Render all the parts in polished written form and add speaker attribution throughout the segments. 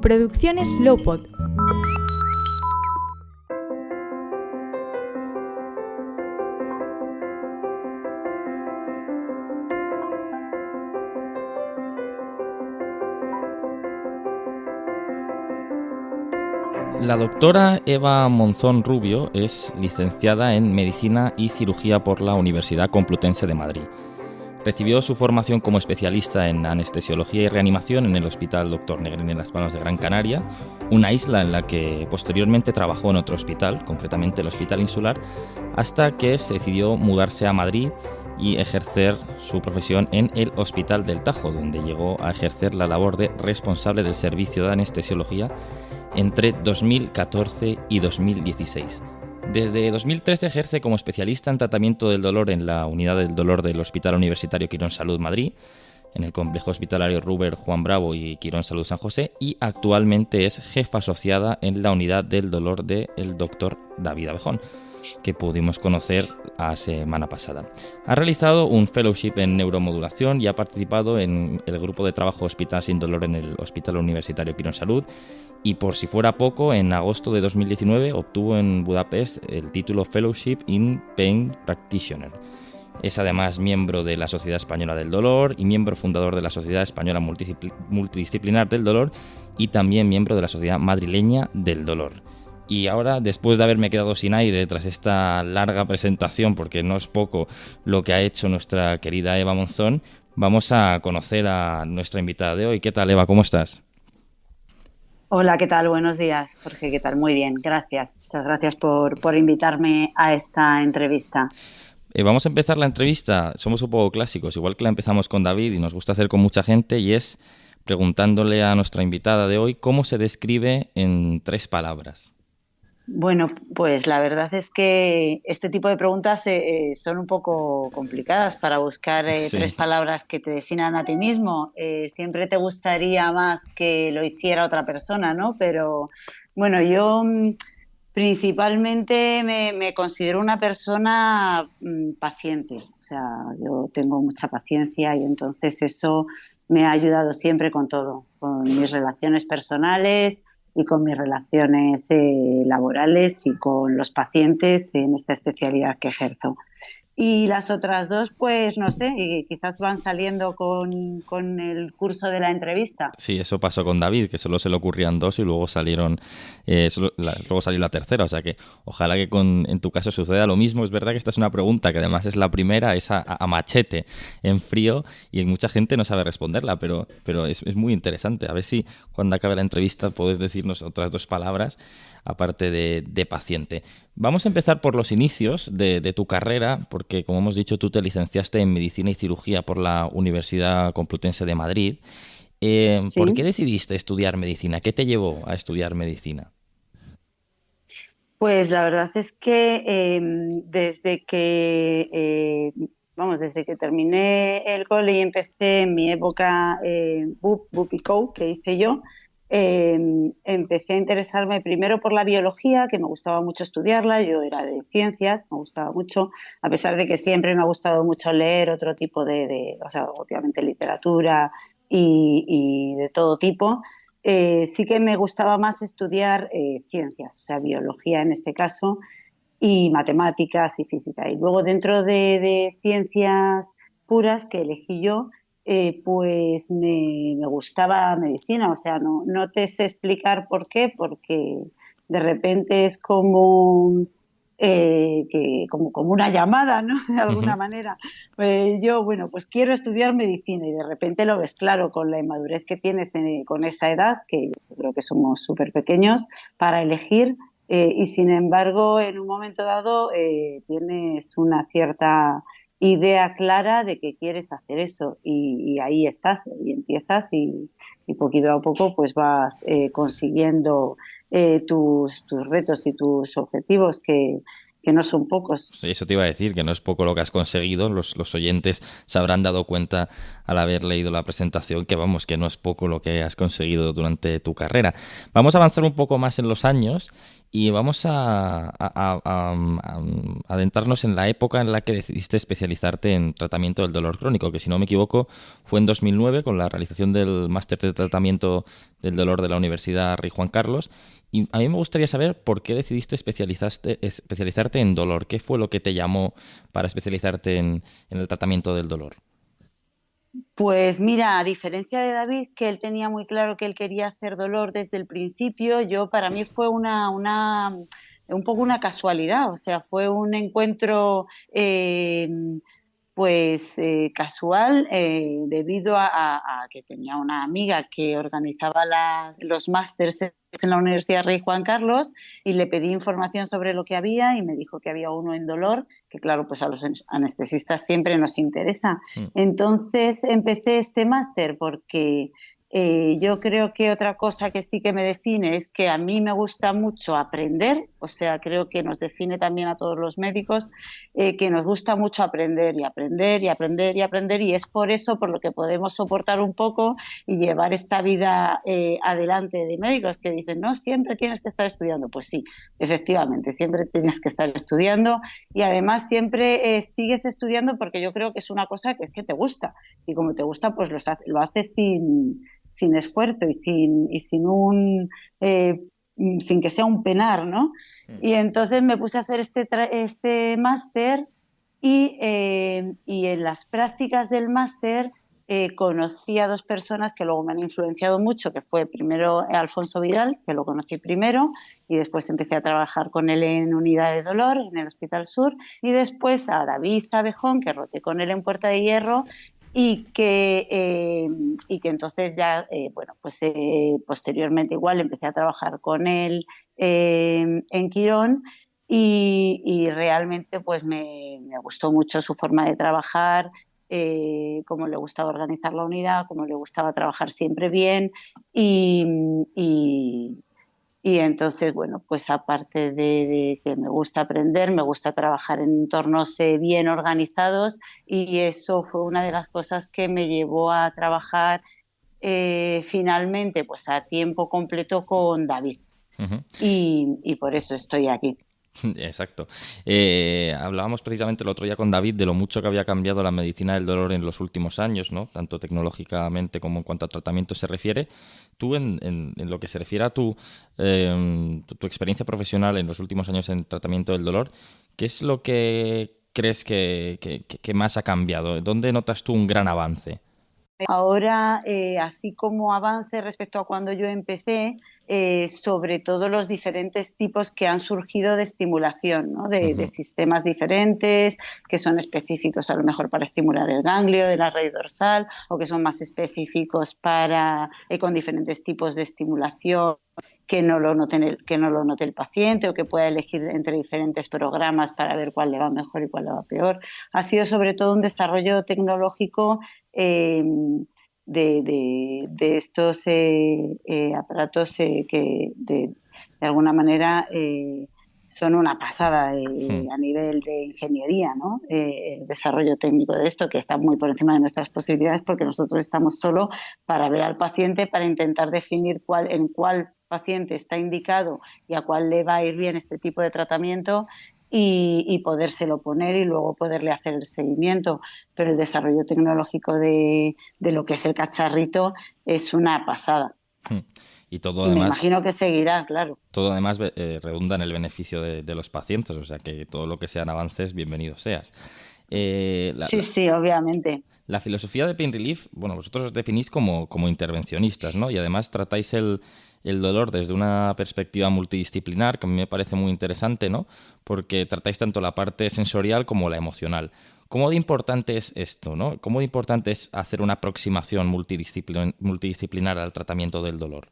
Speaker 1: Producciones Lowpod.
Speaker 2: La doctora Eva Monzón Rubio es licenciada en Medicina y Cirugía por la Universidad Complutense de Madrid. Recibió su formación como especialista en anestesiología y reanimación en el Hospital Dr. Negrín en Las Palmas de Gran Canaria, una isla en la que posteriormente trabajó en otro hospital, concretamente el Hospital Insular, hasta que se decidió mudarse a Madrid y ejercer su profesión en el Hospital del Tajo, donde llegó a ejercer la labor de responsable del servicio de anestesiología entre 2014 y 2016. Desde 2013 ejerce como especialista en tratamiento del dolor en la Unidad del Dolor del Hospital Universitario Quirón Salud Madrid, en el Complejo Hospitalario Ruber Juan Bravo y Quirón Salud San José, y actualmente es jefa asociada en la Unidad del Dolor del Dr. David Abejón, que pudimos conocer la semana pasada. Ha realizado un fellowship en neuromodulación y ha participado en el grupo de trabajo Hospital Sin Dolor en el Hospital Universitario Quirón Salud, y por si fuera poco, en agosto de 2019 obtuvo en Budapest el título Fellowship in Pain Practitioner. Es además miembro de la Sociedad Española del Dolor y miembro fundador de la Sociedad Española Multidisciplinar del Dolor y también miembro de la Sociedad Madrileña del Dolor. Y ahora, después de haberme quedado sin aire tras esta larga presentación, porque no es poco lo que ha hecho nuestra querida Eva Monzón, vamos a conocer a nuestra invitada de hoy. ¿Qué tal, Eva? ¿Cómo estás?
Speaker 3: Hola, ¿qué tal? Buenos días, Jorge. ¿Qué tal? Muy bien, gracias. Muchas gracias por invitarme a esta entrevista.
Speaker 2: Vamos a empezar la entrevista. Somos un poco clásicos, igual que la empezamos con David y nos gusta hacer con mucha gente, y es preguntándole a nuestra invitada de hoy cómo se describe en 3 palabras.
Speaker 3: Bueno, pues la verdad es que este tipo de preguntas son un poco complicadas para buscar
Speaker 2: Sí.
Speaker 3: 3 palabras que te definan a ti mismo. Siempre te gustaría más que lo hiciera otra persona, ¿no? Pero bueno, yo principalmente me considero una persona paciente. O sea, yo tengo mucha paciencia y entonces eso me ha ayudado siempre con todo, con mis relaciones personales y con mis relaciones laborales y con los pacientes en esta especialidad que ejerzo. Y las otras 2, pues no sé, y quizás van saliendo con el curso de la entrevista.
Speaker 2: Sí, eso pasó con David, que solo se le ocurrían 2 y luego luego salió la tercera. O sea que ojalá que en tu caso suceda lo mismo. Es verdad que esta es una pregunta que además es la primera, es a machete, en frío, y mucha gente no sabe responderla, pero es muy interesante. A ver si cuando acabe la entrevista puedes decirnos otras 2 palabras aparte de paciente. Vamos a empezar por los inicios de tu carrera, porque como hemos dicho, tú te licenciaste en Medicina y Cirugía por la Universidad Complutense de Madrid.
Speaker 3: ¿Sí?
Speaker 2: ¿Por qué decidiste estudiar medicina? ¿Qué te llevó a estudiar medicina?
Speaker 3: Pues la verdad es que desde que terminé el cole y empecé en mi época BUP y CO, que hice yo, empecé a interesarme primero por la biología, que me gustaba mucho estudiarla. Yo era de ciencias, me gustaba mucho, a pesar de que siempre me ha gustado mucho leer otro tipo o sea, obviamente literatura y de todo tipo. Sí que me gustaba más estudiar ciencias, o sea, biología en este caso, y matemáticas y física. Y luego dentro de ciencias puras que elegí yo, pues me gustaba medicina. O sea, no te sé explicar por qué, porque de repente es como una llamada, ¿no? De alguna manera. Yo, bueno, pues quiero estudiar medicina, y de repente lo ves claro con la inmadurez que tienes con esa edad, que yo creo que somos súper pequeños para elegir, y sin embargo en un momento dado tienes una cierta idea clara de que quieres hacer eso, y ahí estás y empiezas, y poquito a poco pues vas consiguiendo tus retos y tus objetivos, que no son pocos.
Speaker 2: Sí, eso te iba a decir, que no es poco lo que has conseguido. Los oyentes se habrán dado cuenta al haber leído la presentación que no es poco lo que has conseguido durante tu carrera. Vamos a avanzar un poco más en los años Y vamos a adentrarnos en la época en la que decidiste especializarte en tratamiento del dolor crónico, que si no me equivoco fue en 2009 con la realización del máster de tratamiento del dolor de la Universidad Rey Juan Carlos. Y a mí me gustaría saber por qué decidiste especializarte en dolor. ¿Qué fue lo que te llamó para especializarte en el tratamiento del dolor?
Speaker 3: Pues mira, a diferencia de David, que él tenía muy claro que él quería hacer dolor desde el principio, yo para mí fue un poco una casualidad, o sea, fue un encuentro casual debido a que tenía una amiga que organizaba los másters en la Universidad Rey Juan Carlos y le pedí información sobre lo que había y me dijo que había uno en dolor, que claro, pues a los anestesistas siempre nos interesa.
Speaker 2: Mm.
Speaker 3: Entonces empecé este máster porque yo creo que otra cosa que sí que me define es que a mí me gusta mucho aprender, o sea, creo que nos define también a todos los médicos, que nos gusta mucho aprender y aprender y aprender y aprender, y es por eso por lo que podemos soportar un poco y llevar esta vida adelante de médicos que dicen, no, siempre tienes que estar estudiando. Pues sí, efectivamente, siempre tienes que estar estudiando y además siempre sigues estudiando porque yo creo que es una cosa que es que te gusta y como te gusta, pues lo haces sin esfuerzo eh, sin que sea un penar, ¿no? Y entonces me puse a hacer este máster y en las prácticas del máster conocí a dos personas que luego me han influenciado mucho, que fue primero Alfonso Vidal, que lo conocí primero, y después empecé a trabajar con él en unidad de dolor en el Hospital Sur, y después a David Abejón, que roté con él en Puerta de Hierro, y que entonces ya, bueno, pues posteriormente igual empecé a trabajar con él en Quirón y realmente pues me gustó mucho su forma de trabajar, cómo le gustaba organizar la unidad, cómo le gustaba trabajar siempre bien y, y, y entonces, bueno, pues aparte de que me gusta aprender, me gusta trabajar en entornos bien organizados y eso fue una de las cosas que me llevó a trabajar finalmente pues a tiempo completo con David
Speaker 2: Ujú.
Speaker 3: y por eso estoy aquí.
Speaker 2: Exacto. Hablábamos precisamente el otro día con David de lo mucho que había cambiado la medicina del dolor en los últimos años, ¿no? Tanto tecnológicamente como en cuanto a tratamiento se refiere. Tú, en lo que se refiere a tu experiencia profesional en los últimos años en tratamiento del dolor, ¿qué es lo que crees que más ha cambiado? ¿Dónde notas tú un gran avance?
Speaker 3: Ahora, así como avance respecto a cuando yo empecé, sobre todo los diferentes tipos que han surgido de estimulación, ¿no? De
Speaker 2: Ujú.
Speaker 3: sistemas diferentes, que son específicos a lo mejor para estimular el ganglio de la red dorsal o que son más específicos con diferentes tipos de estimulación que no lo note el paciente o que pueda elegir entre diferentes programas para ver cuál le va mejor y cuál le va peor. Ha sido sobre todo un desarrollo tecnológico eh, de estos aparatos que de alguna manera son una pasada
Speaker 2: Hmm.
Speaker 3: a nivel de ingeniería, ¿no? El desarrollo técnico de esto que está muy por encima de nuestras posibilidades porque nosotros estamos solo para ver al paciente, para intentar definir en cuál paciente está indicado y a cuál le va a ir bien este tipo de tratamiento y podérselo poner y luego poderle hacer el seguimiento. Pero el desarrollo tecnológico de lo que es el cacharrito es una pasada.
Speaker 2: Hmm. Y todo
Speaker 3: Y me
Speaker 2: además
Speaker 3: imagino que seguirá, claro.
Speaker 2: Todo además redunda en el beneficio de los pacientes, o sea que todo lo que sean avances, bienvenido seas. Eh, la,
Speaker 3: Sí,
Speaker 2: la-
Speaker 3: sí, obviamente.
Speaker 2: la filosofía de Pain Relief, bueno, vosotros os definís como intervencionistas, ¿no? Y además tratáis el dolor desde una perspectiva multidisciplinar, que a mí me parece muy interesante, ¿no? Porque tratáis tanto la parte sensorial como la emocional. ¿Cómo de importante es esto, ¿no? ¿Cómo de importante es hacer una aproximación multidisciplinar al tratamiento del dolor?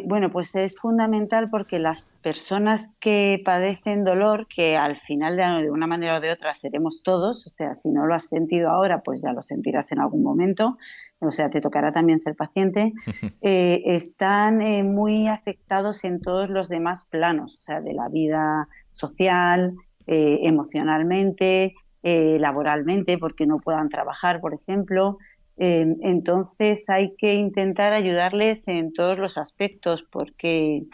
Speaker 3: Bueno, pues es fundamental porque las personas que padecen dolor, que al final de una manera o de otra seremos todos, o sea, si no lo has sentido ahora, pues ya lo sentirás en algún momento, o sea, te tocará también ser paciente, están muy afectados en todos los demás planos, o sea, de la vida social, emocionalmente, laboralmente, porque no puedan trabajar, por ejemplo. Entonces hay que intentar ayudarles en todos los aspectos porque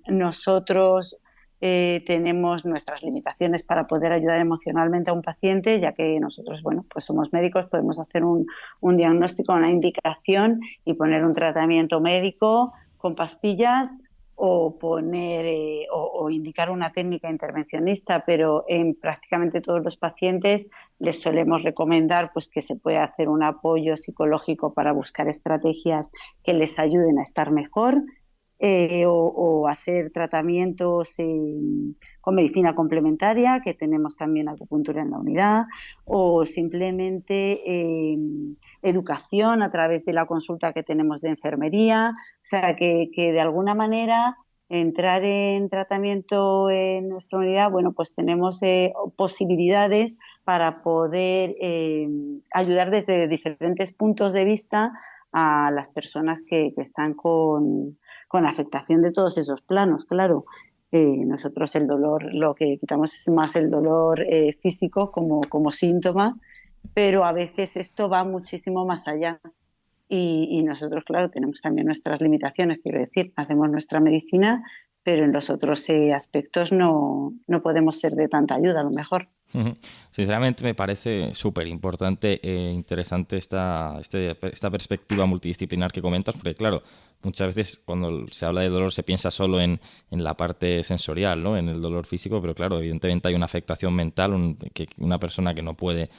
Speaker 3: nosotros tenemos nuestras limitaciones para poder ayudar emocionalmente a un paciente, ya que nosotros, bueno, pues somos médicos, podemos hacer un diagnóstico, una indicación y poner un tratamiento médico con pastillas o poner o indicar una técnica intervencionista, pero en prácticamente todos los pacientes les solemos recomendar pues que se puede hacer un apoyo psicológico para buscar estrategias que les ayuden a estar mejor, o hacer tratamientos con medicina complementaria, que tenemos también acupuntura en la unidad, o simplemente educación a través de la consulta que tenemos de enfermería. O sea, que de alguna manera entrar en tratamiento en nuestra unidad, bueno, pues tenemos posibilidades para poder ayudar desde diferentes puntos de vista a las personas que están con afectación de todos esos planos, claro. Nosotros el dolor, lo que quitamos es más el dolor físico como síntoma, pero a veces esto va muchísimo más allá. Y nosotros, claro, tenemos también nuestras limitaciones, quiero decir, hacemos nuestra medicina, pero en los otros aspectos no podemos ser de tanta ayuda, a lo mejor.
Speaker 2: Ujú. Sinceramente me parece súper importante e interesante esta perspectiva multidisciplinar que comentas, porque claro, muchas veces cuando se habla de dolor se piensa solo en la parte sensorial, ¿no? En el dolor físico, pero claro, evidentemente hay una afectación mental, que una persona que no puede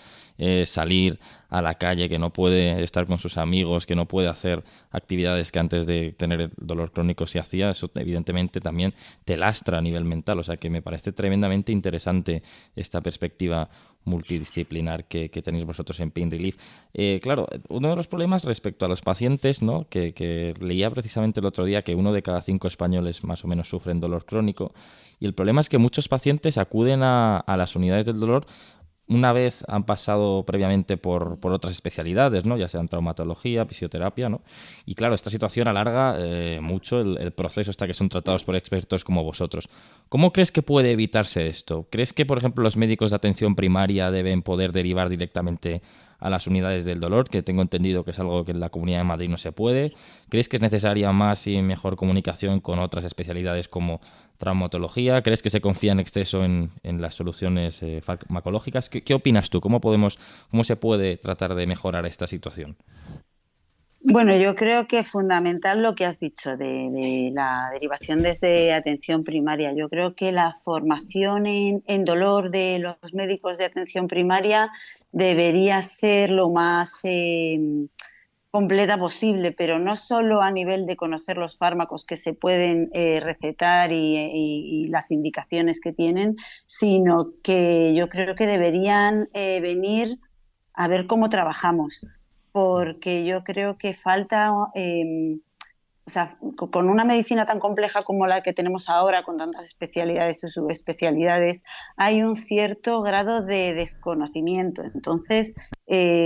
Speaker 2: salir a la calle, que no puede estar con sus amigos, que no puede hacer actividades que antes de tener el dolor crónico se hacía, eso evidentemente también te lastra a nivel mental, o sea que me parece tremendamente interesante esta perspectiva multidisciplinar que tenéis vosotros en Pain Relief. Claro, uno de los problemas respecto a los pacientes, ¿no? Que leía precisamente el otro día que 1 de cada 5 españoles más o menos sufren dolor crónico, y el problema es que muchos pacientes acuden a las unidades del dolor una vez han pasado previamente por otras especialidades, ¿no? Ya sean traumatología, fisioterapia, ¿no? Y claro, esta situación alarga mucho el proceso hasta que son tratados por expertos como vosotros. ¿Cómo crees que puede evitarse esto? ¿Crees que, por ejemplo, los médicos de atención primaria deben poder derivar directamente a las unidades del dolor, que tengo entendido que es algo que en la Comunidad de Madrid no se puede? ¿Crees que es necesaria más y mejor comunicación con otras especialidades como traumatología? ¿Crees que se confía en exceso en las soluciones farmacológicas? ¿Qué opinas tú? ¿Cómo se puede tratar de mejorar esta situación?
Speaker 3: Bueno, yo creo que es fundamental lo que has dicho de la derivación desde atención primaria. Yo creo que la formación en dolor de los médicos de atención primaria debería ser lo más completa posible, pero no solo a nivel de conocer los fármacos que se pueden recetar y las indicaciones que tienen, sino que yo creo que deberían venir a ver cómo trabajamos, porque yo creo que falta, o sea, con una medicina tan compleja como la que tenemos ahora, con tantas especialidades y subespecialidades, hay un cierto grado de desconocimiento. Entonces,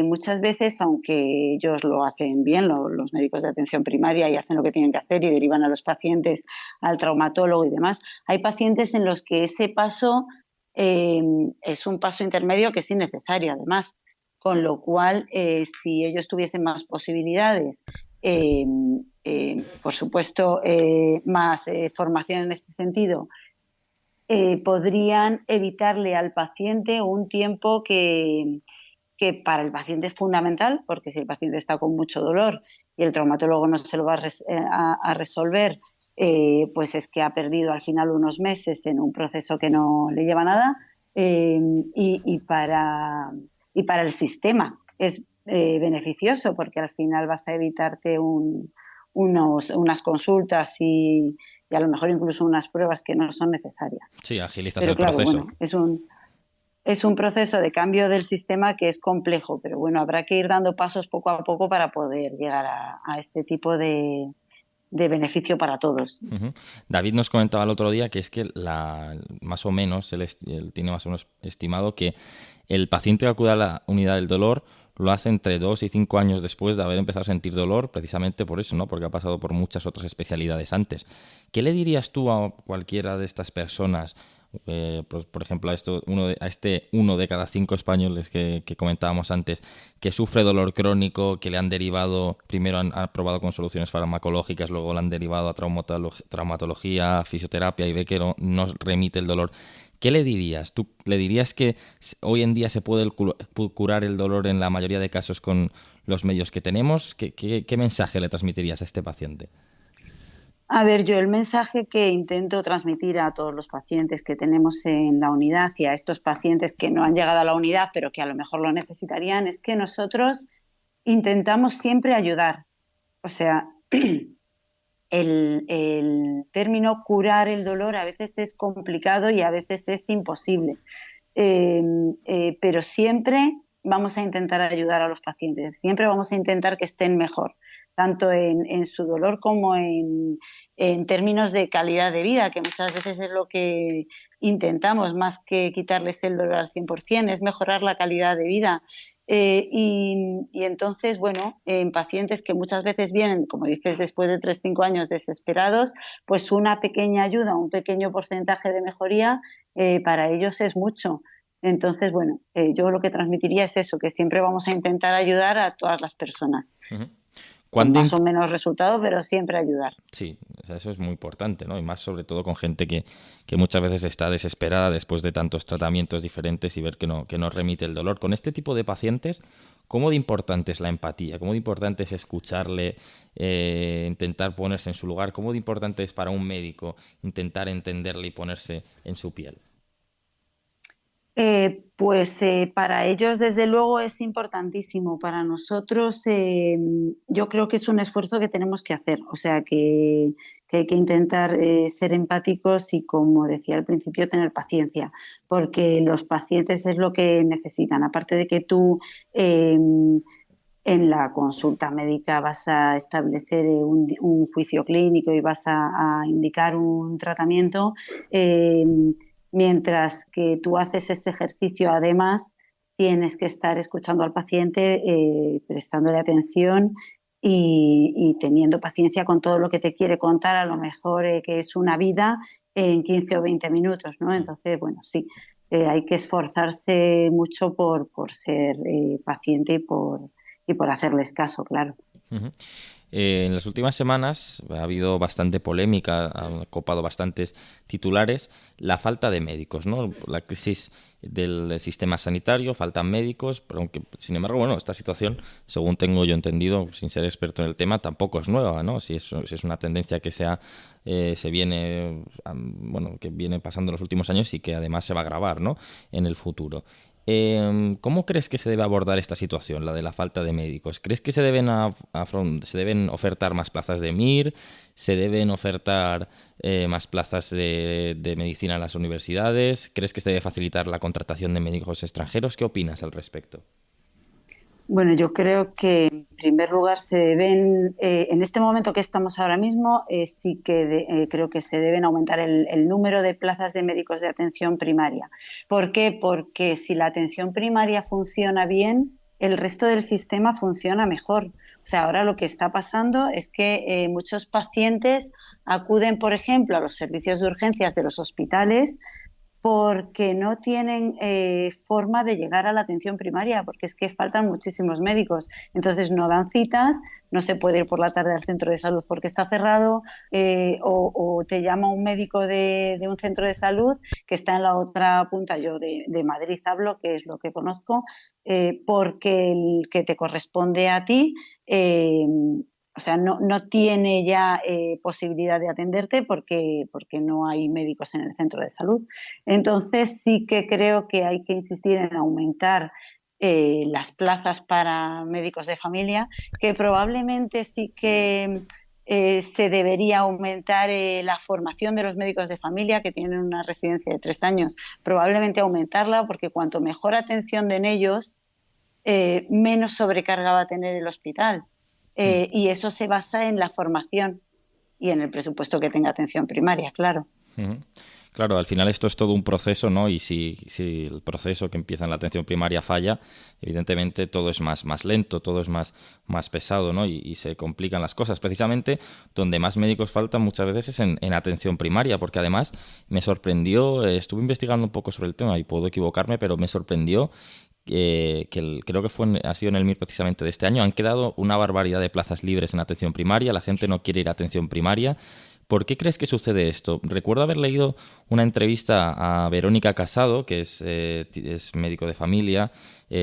Speaker 3: muchas veces, aunque ellos lo hacen bien, los médicos de atención primaria, y hacen lo que tienen que hacer y derivan a los pacientes al traumatólogo y demás, hay pacientes en los que ese paso eh, es un paso intermedio que es innecesario, además. Con lo cual, si ellos tuviesen más posibilidades, eh, por supuesto, más formación en este sentido, podrían evitarle al paciente un tiempo que para el paciente es fundamental, porque si el paciente está con mucho dolor y el traumatólogo no se lo va a resolver, pues es que ha perdido al final unos meses en un proceso que no le lleva nada, eh, y, y, para, y para el sistema es beneficioso, porque al final vas a evitarte unas consultas y a lo mejor incluso unas pruebas que no son necesarias.
Speaker 2: Sí, agilizas
Speaker 3: Pero
Speaker 2: el
Speaker 3: claro,
Speaker 2: proceso.
Speaker 3: bueno, es un proceso de cambio del sistema que es complejo, pero bueno, habrá que ir dando pasos poco a poco para poder llegar a este tipo de beneficio para todos.
Speaker 2: Ujú. David nos comentaba el otro día que es que más o menos, él tiene más o menos estimado que el paciente que acude a la unidad del dolor lo hace entre 2 y 5 años después de haber empezado a sentir dolor, precisamente por eso, ¿no? Porque ha pasado por muchas otras especialidades antes. ¿Qué le dirías tú a cualquiera de estas personas, por ejemplo, a este 1 de cada 5 españoles que comentábamos antes, que sufre dolor crónico, que le han derivado, primero han probado con soluciones farmacológicas, luego le han derivado a traumatología, fisioterapia y ve que no remite el dolor. ¿Qué le dirías? ¿Tú le dirías que hoy en día se puede curar el dolor en la mayoría de casos con los medios que tenemos? ¿Qué mensaje le transmitirías a este paciente?
Speaker 3: A ver, yo el mensaje que intento transmitir a todos los pacientes que tenemos en la unidad y a estos pacientes que no han llegado a la unidad pero que a lo mejor lo necesitarían es que nosotros intentamos siempre ayudar. O sea, el término curar el dolor a veces es complicado y a veces es imposible. Eh, pero siempre vamos a intentar ayudar a los pacientes, siempre vamos a intentar que estén mejor, tanto en su dolor como en términos de calidad de vida, que muchas veces es lo que intentamos, más que quitarles el dolor al 100%, es mejorar la calidad de vida. Y entonces, bueno, en pacientes que muchas veces vienen, como dices, después de 3 o 5 años desesperados, pues una pequeña ayuda, un pequeño porcentaje de mejoría, para ellos es mucho. Entonces, bueno, yo lo que transmitiría es eso, que siempre vamos a intentar ayudar a todas las personas,
Speaker 2: Ujú.
Speaker 3: con
Speaker 2: ¿Cuándo
Speaker 3: más o menos resultados, pero siempre ayudar.
Speaker 2: Sí, o sea, eso es muy importante, ¿no? Y más sobre todo con gente que muchas veces está desesperada después de tantos tratamientos diferentes y ver que no remite el dolor. Con este tipo de pacientes, ¿cómo de importante es la empatía? ¿Cómo de importante es escucharle, intentar ponerse en su lugar? ¿Cómo de importante es para un médico intentar entenderle y ponerse en su piel?
Speaker 3: Pues para ellos, desde luego, es importantísimo. Para nosotros, yo creo que es un esfuerzo que tenemos que hacer. O sea, que hay que intentar ser empáticos y, como decía al principio, tener paciencia, porque los pacientes es lo que necesitan. Aparte de que tú en la consulta médica vas a establecer un juicio clínico y vas a indicar un tratamiento. eh, Mientras que tú haces ese ejercicio, además, tienes que estar escuchando al paciente, prestándole atención y teniendo paciencia con todo lo que te quiere contar, a lo mejor que es una vida en 15 o 20 minutos, ¿no? Entonces, bueno, sí, hay que esforzarse mucho por ser paciente y por hacerles caso, claro.
Speaker 2: Ujú. En las últimas semanas ha habido bastante polémica, han copado bastantes titulares, la falta de médicos, ¿no? La crisis del sistema sanitario, faltan médicos, pero aunque, sin embargo, bueno, esta situación, según tengo yo entendido, sin ser experto en el tema, tampoco es nueva, ¿no? Si es una tendencia que se viene, bueno, que viene pasando en los últimos años y que además se va a agravar, ¿no? En el futuro. ¿Cómo crees que se debe abordar esta situación, la de la falta de médicos? ¿Crees que se deben ofertar más plazas de MIR? ¿Se deben ofertar más plazas de medicina en las universidades? ¿Crees que se debe facilitar la contratación de médicos extranjeros? ¿Qué opinas al respecto?
Speaker 3: Bueno, yo creo que en primer lugar se deben, en este momento que estamos ahora mismo, sí que creo que se deben aumentar el número de plazas de médicos de atención primaria. ¿Por qué? Porque si la atención primaria funciona bien, el resto del sistema funciona mejor. O sea, ahora lo que está pasando es que muchos pacientes acuden, por ejemplo, a los servicios de urgencias de los hospitales porque no tienen forma de llegar a la atención primaria, porque es que faltan muchísimos médicos. Entonces no dan citas, no se puede ir por la tarde al centro de salud porque está cerrado, o te llama un médico de un centro de salud que está en la otra punta, yo de Madrid hablo, que es lo que conozco, porque el que te corresponde a ti o sea, no tiene ya posibilidad de atenderte porque no hay médicos en el centro de salud. Entonces sí que creo que hay que insistir en aumentar las plazas para médicos de familia, que probablemente sí que se debería aumentar la formación de los médicos de familia que tienen una residencia de 3 años, probablemente aumentarla porque cuanto mejor atención den ellos, menos sobrecarga va a tener el hospital. Y eso se basa en la formación y en el presupuesto que tenga atención primaria, claro.
Speaker 2: Ujú. Claro, al final esto es todo un proceso, ¿no? Y si el proceso que empieza en la atención primaria falla, evidentemente todo es más lento, todo es más pesado, ¿no? Y se complican las cosas. Precisamente donde más médicos faltan muchas veces es en atención primaria, porque además me sorprendió, estuve investigando un poco sobre el tema y puedo equivocarme, pero me sorprendió creo que ha sido en el MIR precisamente de este año, han quedado una barbaridad de plazas libres en atención primaria, la gente no quiere ir a atención primaria. ¿Por qué crees que sucede esto? Recuerdo haber leído una entrevista a Verónica Casado, que es médico de familia,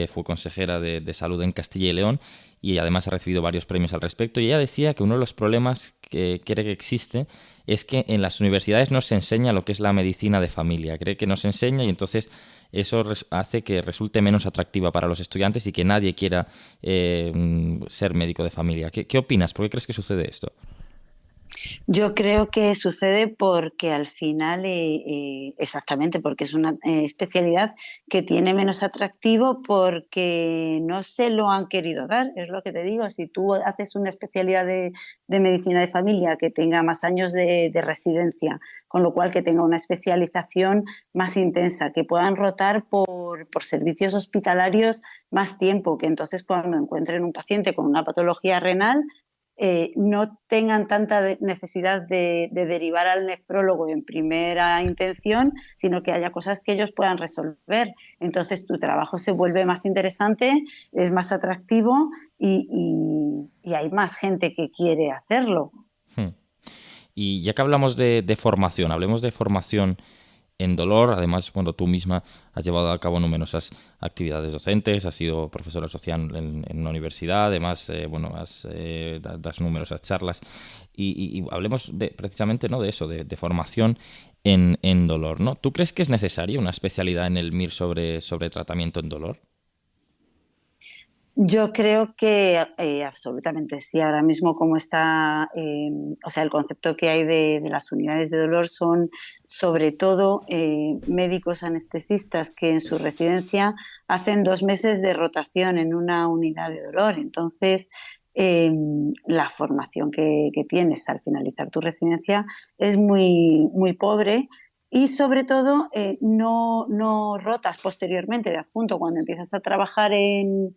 Speaker 2: fue consejera de salud en Castilla y León y además ha recibido varios premios al respecto. Y ella decía que uno de los problemas que cree que existe es que en las universidades no se enseña lo que es la medicina de familia. Cree que no se enseña y entonces eso hace que resulte menos atractiva para los estudiantes y que nadie quiera ser médico de familia. ¿Qué opinas? ¿Por qué crees que sucede esto?
Speaker 3: Yo creo que sucede porque al final, exactamente, porque es una especialidad que tiene menos atractivo porque no se lo han querido dar, es lo que te digo. Si tú haces una especialidad de medicina de familia que tenga más años de residencia, con lo cual que tenga una especialización más intensa, que puedan rotar por servicios hospitalarios más tiempo, que entonces cuando encuentren un paciente con una patología renal, no tengan tanta necesidad de derivar al nefrólogo en primera intención, sino que haya cosas que ellos puedan resolver. Entonces tu trabajo se vuelve más interesante, es más atractivo y hay más gente que quiere hacerlo.
Speaker 2: Hmm. Y ya que hablamos de formación, hablemos de formación en dolor. Además, bueno, tú misma has llevado a cabo numerosas actividades docentes, has sido profesora social en una universidad, además, bueno, das numerosas charlas. Y hablemos precisamente, ¿no?, de eso, de formación en dolor, ¿no? ¿Tú crees que es necesaria una especialidad en el MIR sobre tratamiento en dolor?
Speaker 3: Yo creo que absolutamente sí. Ahora mismo como está, o sea, el concepto que hay de las unidades de dolor son sobre todo médicos anestesistas que en su residencia hacen 2 meses de rotación en una unidad de dolor. Entonces, eh, la formación que tienes al finalizar tu residencia es muy pobre. Y sobre todo, no rotas posteriormente de adjunto cuando empiezas a trabajar en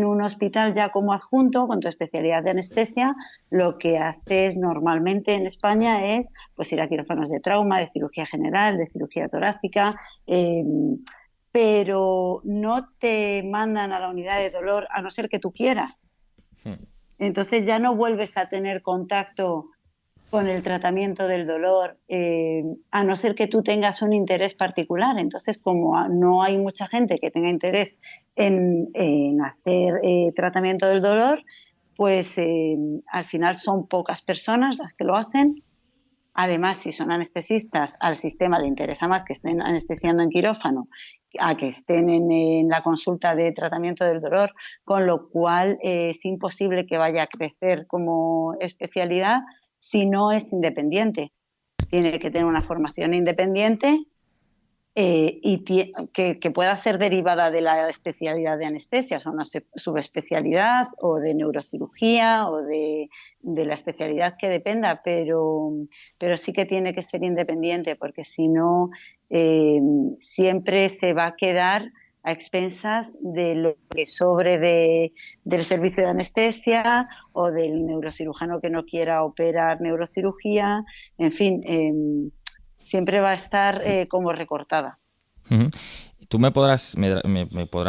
Speaker 3: un hospital ya como adjunto con tu especialidad de anestesia. Lo que haces normalmente en España es pues ir a quirófanos de trauma, de cirugía general, de cirugía torácica, eh, pero no te mandan a la unidad de dolor a no ser que tú quieras.
Speaker 2: Hmm.
Speaker 3: Entonces ya no vuelves a tener contacto con el tratamiento del dolor, a no ser que tú tengas un interés particular. Entonces, como no hay mucha gente que tenga interés en hacer tratamiento del dolor, pues al final son pocas personas las que lo hacen. Además, si son anestesistas, al sistema le interesa más que estén anestesiando en quirófano a que estén en la consulta de tratamiento del dolor, con lo cual es imposible que vaya a crecer como especialidad si no es independiente. Tiene que tener una formación independiente que pueda ser derivada de la especialidad de anestesia, o sea, una subespecialidad o de neurocirugía o de la especialidad que dependa, pero sí que tiene que ser independiente porque si no, siempre se va a quedar a expensas de lo que sobre del servicio de anestesia o del neurocirujano que no quiera operar neurocirugía, en fin, siempre va a estar como recortada.
Speaker 2: Ujú. Tú me podrás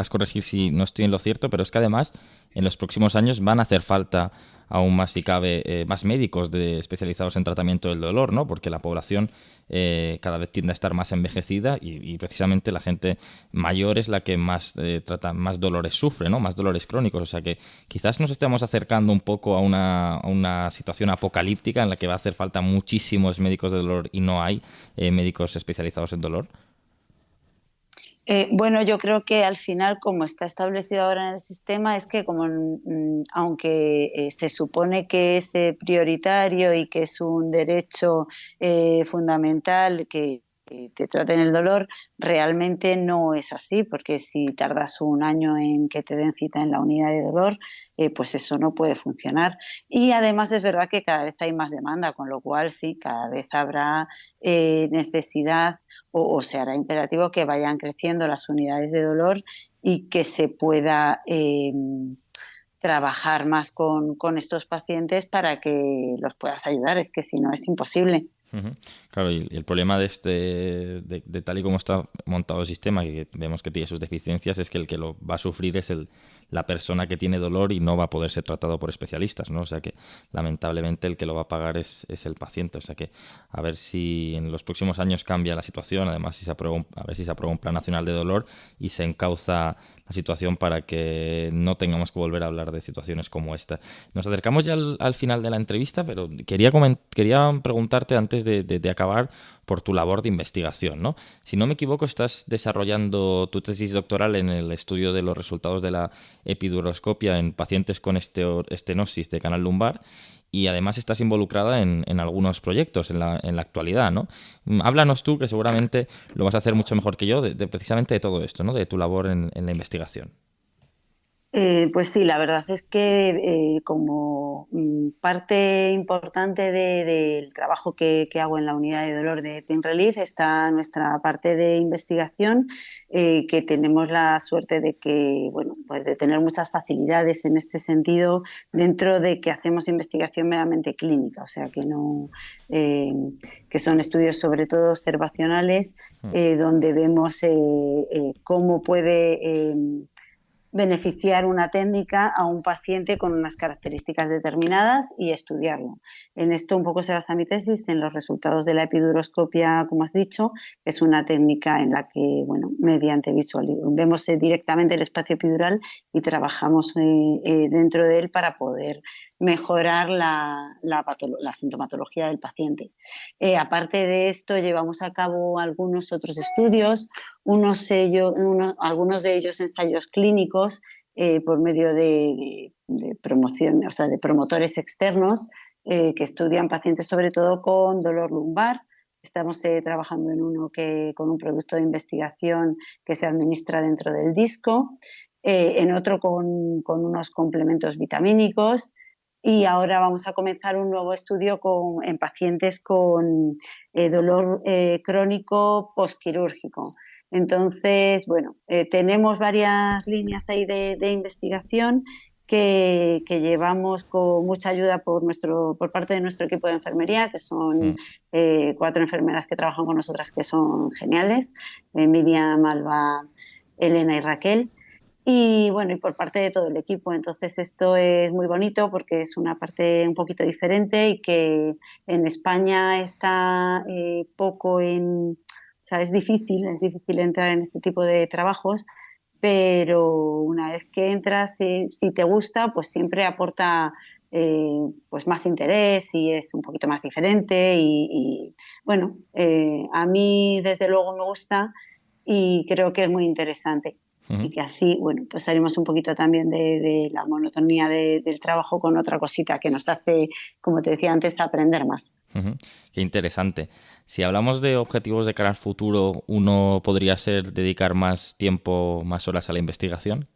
Speaker 2: corregir si no estoy en lo cierto, pero es que además en los próximos años van a hacer falta aún más, si cabe, más médicos especializados en tratamiento del dolor, ¿no? Porque la población cada vez tiende a estar más envejecida y precisamente la gente mayor es la que más dolores sufre, ¿no? Más dolores crónicos. O sea que quizás nos estemos acercando un poco a una situación apocalíptica en la que va a hacer falta muchísimos médicos de dolor y no hay médicos especializados en dolor.
Speaker 3: Bueno, yo creo que al final, como está establecido ahora en el sistema, es que como aunque se supone que es prioritario y que es un derecho fundamental te traten el dolor, realmente no es así, porque si tardas un año en que te den cita en la unidad de dolor, pues eso no puede funcionar. Y además es verdad que cada vez hay más demanda, con lo cual sí, cada vez habrá necesidad o se hará imperativo que vayan creciendo las unidades de dolor y que se pueda trabajar más con estos pacientes para que los puedas ayudar. Es que si no es imposible.
Speaker 2: Ujú. Claro, y el problema de tal y como está montado el sistema, que vemos que tiene sus deficiencias, es que el que lo va a sufrir es la persona que tiene dolor y no va a poder ser tratado por especialistas, ¿no? O sea que lamentablemente el que lo va a pagar es el paciente. O sea que a ver si en los próximos años cambia la situación, además si se aprueba a ver si se aprueba un plan nacional de dolor y se encauza la situación para que no tengamos que volver a hablar de situaciones como esta. Nos acercamos ya al final de la entrevista, pero quería preguntarte antes de acabar por tu labor de investigación, ¿no? Si no me equivoco, estás desarrollando tu tesis doctoral en el estudio de los resultados de la epiduroscopia en pacientes con estenosis de canal lumbar y además estás involucrada en algunos proyectos en la actualidad, ¿no? Háblanos tú, que seguramente lo vas a hacer mucho mejor que yo, precisamente de todo esto, ¿no? De tu labor en la investigación.
Speaker 3: Pues sí, la verdad es que como parte importante del trabajo que hago en la unidad de dolor de Pain Relief está nuestra parte de investigación, que tenemos la suerte de que, bueno, pues de tener muchas facilidades en este sentido dentro de que hacemos investigación meramente clínica, o sea que no, eh, que son estudios sobre todo observacionales, donde vemos cómo puede beneficiar una técnica a un paciente con unas características determinadas y estudiarlo. En esto un poco se basa mi tesis, en los resultados de la epiduroscopia, como has dicho, que es una técnica en la que, bueno, mediante vemos directamente el espacio epidural y trabajamos dentro de él para poder mejorar la sintomatología del paciente. Aparte de esto, llevamos a cabo algunos otros estudios, algunos de ellos ensayos clínicos por medio de promoción, o sea, de promotores externos que estudian pacientes sobre todo con dolor lumbar. Estamos trabajando en uno con un producto de investigación que se administra dentro del disco, en otro con unos complementos vitamínicos, y ahora vamos a comenzar un nuevo estudio en pacientes con dolor crónico postquirúrgico. Entonces, bueno, tenemos varias líneas ahí de investigación que llevamos con mucha ayuda por parte de nuestro equipo de enfermería, que son 4 enfermeras que trabajan con nosotras que son geniales, Miriam, Alba, Elena y Raquel. Y bueno, y por parte de todo el equipo. Entonces esto es muy bonito porque es una parte un poquito diferente y que en España está poco en... O sea, es difícil entrar en este tipo de trabajos, pero una vez que entras, si te gusta, pues siempre aporta pues más interés y es un poquito más diferente y bueno, a mí desde luego me gusta y creo que es muy interesante. Y que así, bueno, pues salimos un poquito también de la monotonía del trabajo con otra cosita que nos hace, como te decía antes, aprender más.
Speaker 2: Ujú. Qué interesante. Si hablamos de objetivos de cara al futuro, ¿uno podría ser dedicar más tiempo, más horas a la investigación?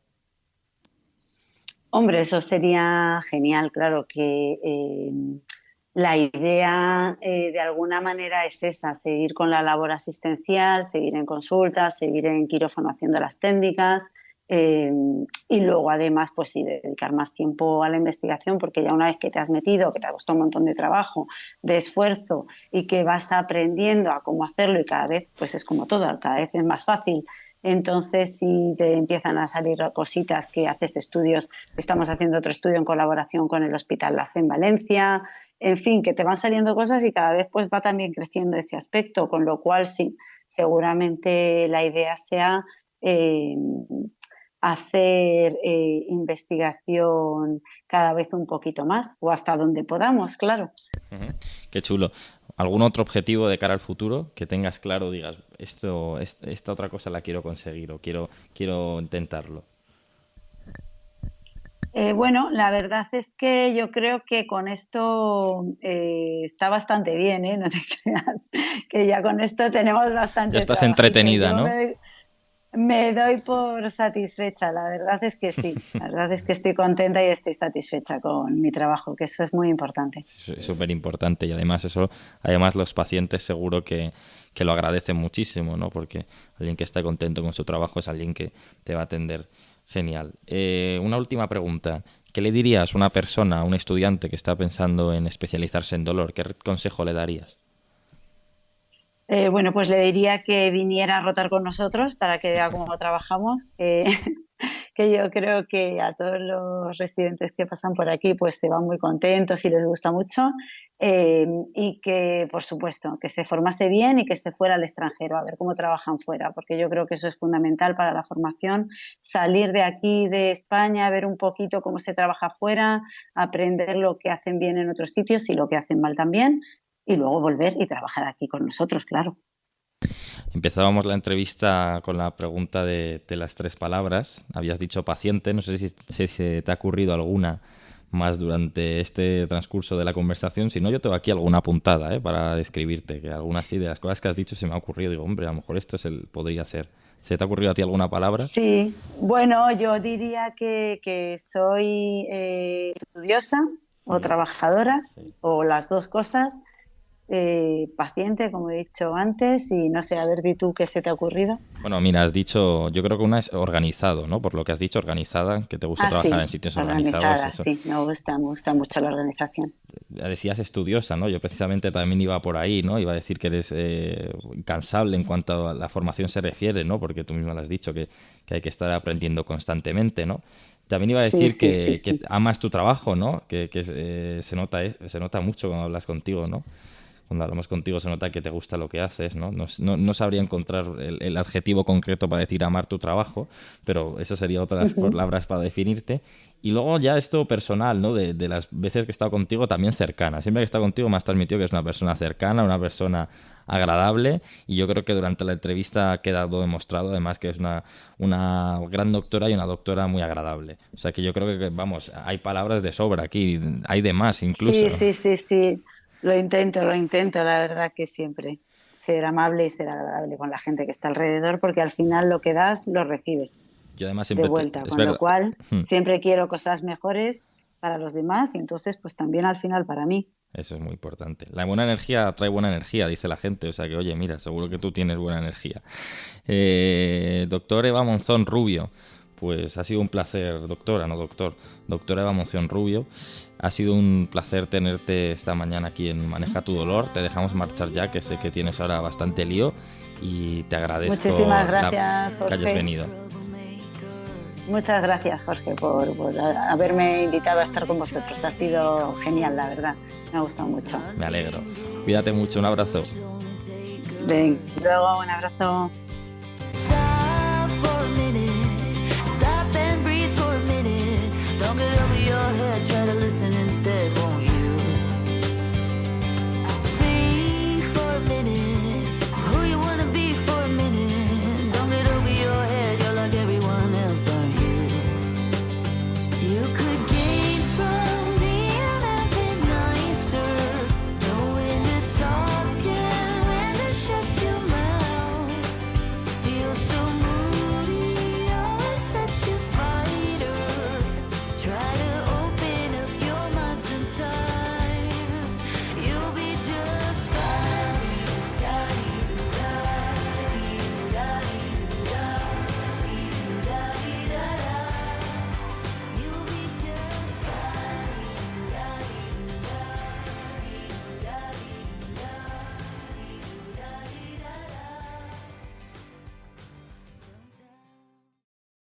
Speaker 3: Hombre, eso sería genial, claro que la idea de alguna manera es esa, seguir con la labor asistencial, seguir en consultas, seguir en quirófano haciendo las técnicas eh, y luego además pues sí, dedicar más tiempo a la investigación porque ya una vez que te has metido, que te ha costado un montón de trabajo, de esfuerzo y que vas aprendiendo a cómo hacerlo y cada vez pues es como todo, cada vez es más fácil. Entonces, si te empiezan a salir cositas que haces estudios, estamos haciendo otro estudio en colaboración con el Hospital La Fe en Valencia, en fin, que te van saliendo cosas y cada vez pues va también creciendo ese aspecto, con lo cual sí, seguramente la idea sea eh, hacer investigación cada vez un poquito más o hasta donde podamos, claro.
Speaker 2: Ujú. Qué chulo. ¿Algún otro objetivo de cara al futuro que tengas claro, digas, esta otra cosa la quiero conseguir o quiero intentarlo?
Speaker 3: Bueno, la verdad es que yo creo que con esto está bastante bien, ¿eh? No te creas, que ya con esto tenemos
Speaker 2: Ya
Speaker 3: bastante
Speaker 2: estás
Speaker 3: trabajito.
Speaker 2: entretenida, ¿no?
Speaker 3: Me doy por satisfecha, la verdad es que sí, la verdad es que estoy contenta y estoy satisfecha con mi trabajo, que eso es muy importante.
Speaker 2: Es súper importante y además eso, además los pacientes seguro que lo agradecen muchísimo, ¿no? Porque alguien que está contento con su trabajo es alguien que te va a atender genial. Una última pregunta. ¿Qué le dirías a una persona, a un estudiante que está pensando en especializarse en dolor? ¿Qué consejo le darías?
Speaker 3: Bueno, pues le diría que viniera a rotar con nosotros para que vea cómo trabajamos, que yo creo que a todos los residentes que pasan por aquí pues se van muy contentos y les gusta mucho, y que, por supuesto, que se formase bien y que se fuera al extranjero a ver cómo trabajan fuera, porque yo creo que eso es fundamental para la formación, salir de aquí, de España, ver un poquito cómo se trabaja fuera, aprender lo que hacen bien en otros sitios y lo que hacen mal también, y luego volver y trabajar aquí con nosotros, claro.
Speaker 2: Empezábamos la entrevista con la pregunta de las tres palabras. Habías dicho paciente, no sé si se te ha ocurrido alguna más durante este transcurso de la conversación. Si no, yo tengo aquí alguna apuntada, para describirte, que alguna así de las cosas que has dicho se me ha ocurrido. Digo, hombre, a lo mejor esto podría ser. ¿Se te ha ocurrido a ti alguna palabra?
Speaker 3: Sí, bueno, yo diría que soy estudiosa o
Speaker 2: Mm,
Speaker 3: trabajadora,
Speaker 2: sí.
Speaker 3: o las dos cosas, paciente, como he dicho antes, y no sé, a ver, di tú qué se te ha ocurrido.
Speaker 2: Bueno, mira, has dicho, yo creo que una es organizado, ¿no? Por lo que has dicho, organizada, que te gusta
Speaker 3: Ah, sí,
Speaker 2: trabajar en sitios organizados,
Speaker 3: organizada,
Speaker 2: eso.
Speaker 3: sí, me gusta mucho la organización.
Speaker 2: Decías estudiosa, ¿no? Yo precisamente también iba por ahí, ¿no? Iba a decir que eres incansable en cuanto a la formación se refiere, ¿no? Porque tú misma lo has dicho, que hay que estar aprendiendo constantemente, ¿no? También iba a
Speaker 3: Sí,
Speaker 2: decir
Speaker 3: sí, sí,
Speaker 2: que
Speaker 3: sí.
Speaker 2: amas tu trabajo, ¿no? Se nota mucho cuando hablas contigo, ¿no? Cuando hablamos contigo se nota que te gusta lo que haces, ¿no? No sabría encontrar el adjetivo concreto para decir amar tu trabajo, pero eso sería otras
Speaker 3: Ujú,
Speaker 2: palabras para definirte. Y luego ya esto personal, ¿no? De las veces que he estado contigo, también cercana. Siempre que he estado contigo me has transmitido que es una persona cercana, una persona agradable, y yo creo que durante la entrevista ha quedado demostrado además que es una gran doctora y una doctora muy agradable. O sea que yo creo que, vamos, hay palabras de sobra aquí, hay de más incluso.
Speaker 3: sí, sí, sí, sí. Lo intento, la verdad que siempre. Ser amable y ser agradable con la gente que está alrededor, porque al final lo que das, lo recibes
Speaker 2: Yo además
Speaker 3: de
Speaker 2: siempre
Speaker 3: vuelta,
Speaker 2: es
Speaker 3: con lo
Speaker 2: verdad.
Speaker 3: cual siempre quiero cosas mejores para los demás y entonces pues también al final para mí.
Speaker 2: Eso es muy importante. La buena energía trae buena energía, dice la gente. O sea que, oye, mira, seguro que tú tienes buena energía. Doctor Eva Monzón Rubio, pues ha sido un placer, doctora, no doctor. Doctora Eva Monzón Rubio, ha sido un placer tenerte esta mañana aquí en Maneja tu Dolor. Te dejamos marchar ya, que sé que tienes ahora bastante lío. Y te agradezco
Speaker 3: Muchísimas gracias,
Speaker 2: que hayas
Speaker 3: Jorge.
Speaker 2: venido.
Speaker 3: Muchas gracias, Jorge, por haberme invitado a estar con vosotros. Ha sido genial, la verdad. Me ha gustado mucho.
Speaker 2: Me alegro. Cuídate mucho, un abrazo.
Speaker 3: Ven, luego un abrazo.
Speaker 1: Stop for a minute. Stop and breathe for a minute. Don't get over your head, try to listen instead.